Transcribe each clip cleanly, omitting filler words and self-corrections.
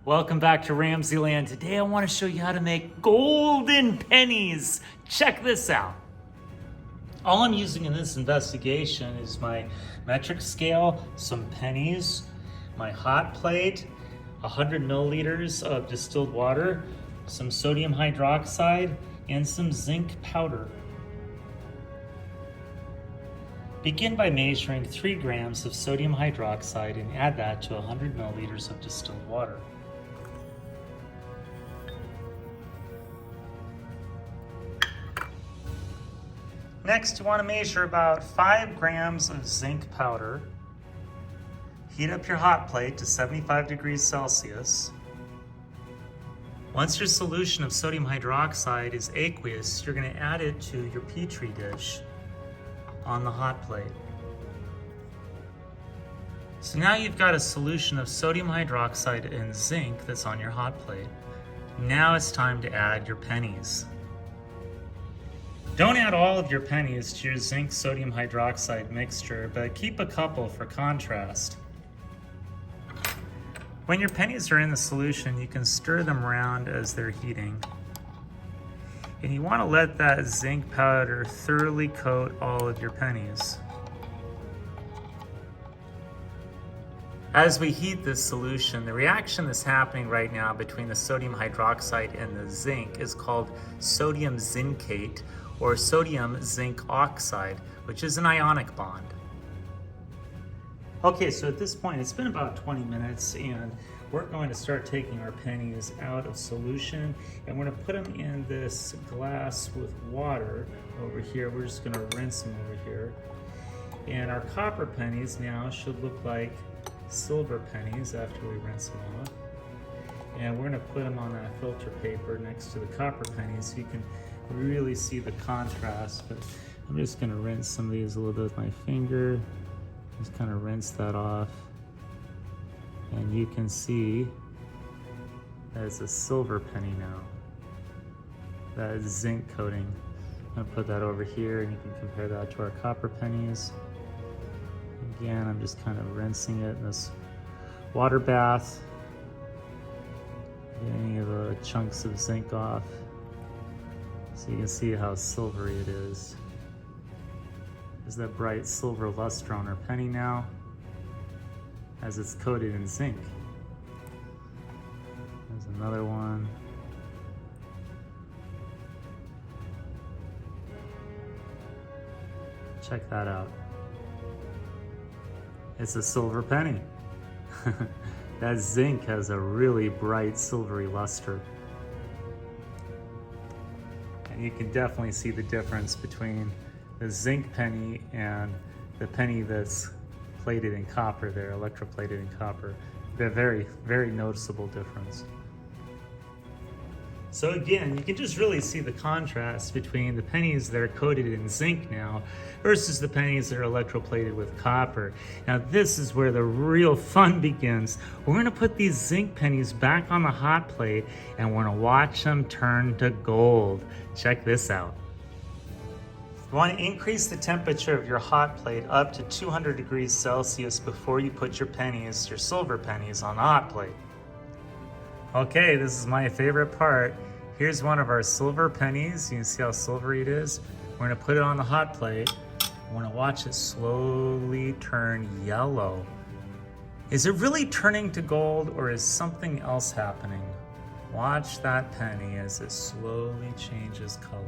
Welcome back to RamZland. Today I want to show you how to make golden pennies. Check this out. All I'm using in this investigation is my metric scale, some pennies, my hot plate, 100 milliliters of distilled water, some sodium hydroxide, and some zinc powder. Begin by measuring 3 grams of sodium hydroxide and add that to 100 milliliters of distilled water. Next, you want to measure about 5 grams of zinc powder. Heat up your hot plate to 75 degrees Celsius. Once your solution of sodium hydroxide is aqueous, you're going to add it to your petri dish on the hot plate. So now you've got a solution of sodium hydroxide and zinc that's on your hot plate. Now it's time to add your pennies. Don't add all of your pennies to your zinc sodium hydroxide mixture, but keep a couple for contrast. When your pennies are in the solution, you can stir them around as they're heating. And you want to let that zinc powder thoroughly coat all of your pennies. As we heat this solution, the reaction that's happening right now between the sodium hydroxide and the zinc is called sodium zincate, or sodium zinc oxide, which is an ionic bond. Okay, so at this point, it's been about 20 minutes and we're going to start taking our pennies out of solution and we're gonna put them in this glass with water over here. We're just gonna rinse them over here. And our copper pennies now should look like silver pennies after we rinse them off. And we're gonna put them on that filter paper next to the copper pennies so you can really see the contrast. But I'm just gonna rinse some of these a little bit with my finger. Just kind of rinse that off. And you can see that it's a silver penny now. That is zinc coating. I'm gonna put that over here and you can compare that to our copper pennies. Again, I'm just kind of rinsing it in this water bath. Get any of the chunks of zinc off. So you can see how silvery it is. There's that bright silver luster on our penny now, as it's coated in zinc. There's another one. Check that out. It's a silver penny. That zinc has a really bright silvery luster. And you can definitely see the difference between the zinc penny and the penny that's plated in copper there, electroplated in copper. They're very, very noticeable difference. So again, you can just really see the contrast between the pennies that are coated in zinc now versus the pennies that are electroplated with copper. Now this is where the real fun begins. We're gonna put these zinc pennies back on the hot plate and we're gonna watch them turn to gold. Check this out. You want to increase the temperature of your hot plate up to 200 degrees Celsius before you put your pennies, your silver pennies, on the hot plate. Okay, this is my favorite part. Here's one of our silver pennies. You can see how silvery it is. We're gonna put it on the hot plate. We're gonna watch it slowly turn yellow. Is it really turning to gold or is something else happening? Watch that penny as it slowly changes color.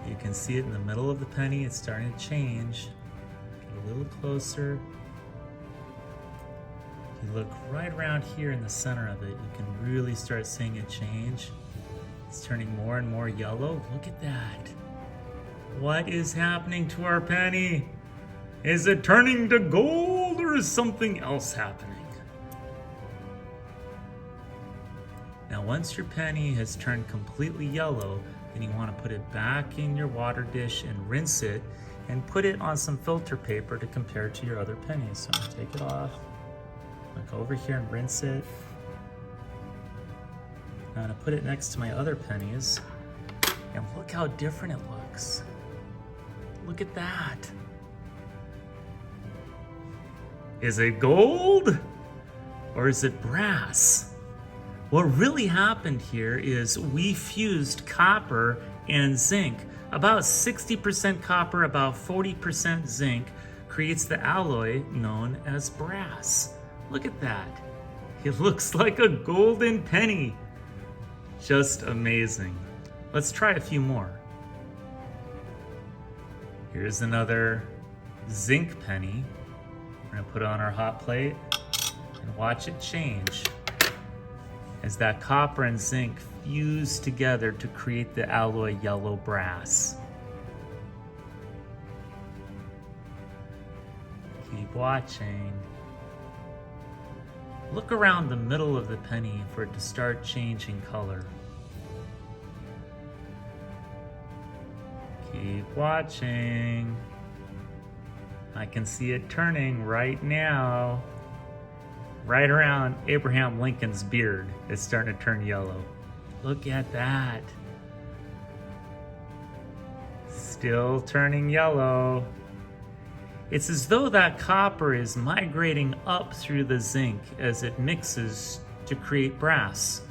You can see it in the middle of the penny. It's starting to change. Get a little closer. If you look right around here in the center of it, you can really start seeing it change. It's turning more and more yellow. Look at that. What is happening to our penny? Is it turning to gold or is something else happening? Now, once your penny has turned completely yellow, then you want to put it back in your water dish and rinse it and put it on some filter paper to compare to your other pennies. So I'm going to take it off. Look over here and rinse it. I'm going to put it next to my other pennies and look how different it looks. Look at that. Is it gold or is it brass? What really happened here is we fused copper and zinc. About 60% copper, about 40% zinc creates the alloy known as brass. Look at that. It looks like a golden penny. Just amazing. Let's try a few more. Here's another zinc penny. We're gonna put it on our hot plate and watch it change as that copper and zinc fuse together to create the alloy yellow brass. Keep watching. Look around the middle of the penny for it to start changing color. Keep watching. I can see it turning right now. Right around Abraham Lincoln's beard, it's starting to turn yellow. Look at that. Still turning yellow. It's as though that copper is migrating up through the zinc as it mixes to create brass.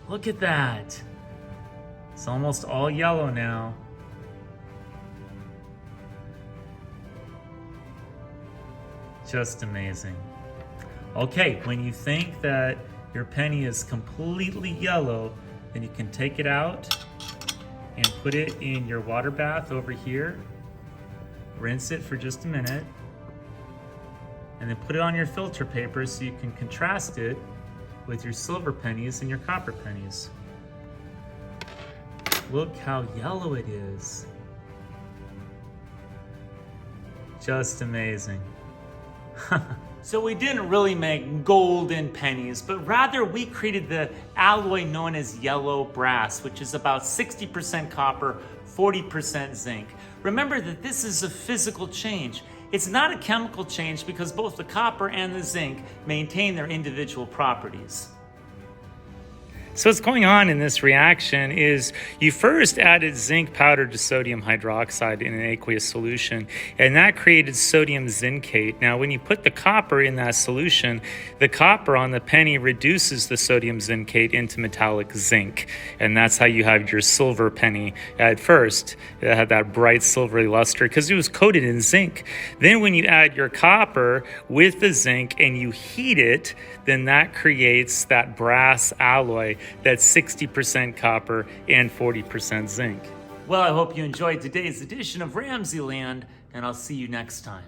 Look at that. It's almost all yellow now. Just amazing. Okay, when you think that your penny is completely yellow, then you can take it out and put it in your water bath over here. Rinse it for just a minute, and then put it on your filter paper so you can contrast it with your silver pennies and your copper pennies. Look how yellow it is. Just amazing. So we didn't really make golden pennies, but rather we created the alloy known as yellow brass, which is about 60% copper, 40% zinc. Remember that this is a physical change. It's not a chemical change because both the copper and the zinc maintain their individual properties. So what's going on in this reaction is you first added zinc powder to sodium hydroxide in an aqueous solution, and that created sodium zincate. Now, when you put the copper in that solution, the copper on the penny reduces the sodium zincate into metallic zinc, and that's how you have your silver penny at first. It had that bright silvery luster because it was coated in zinc. Then when you add your copper with the zinc and you heat it, then that creates that brass alloy that's 60% copper and 40% zinc. Well, I hope you enjoyed today's edition of RamZland, and I'll see you next time.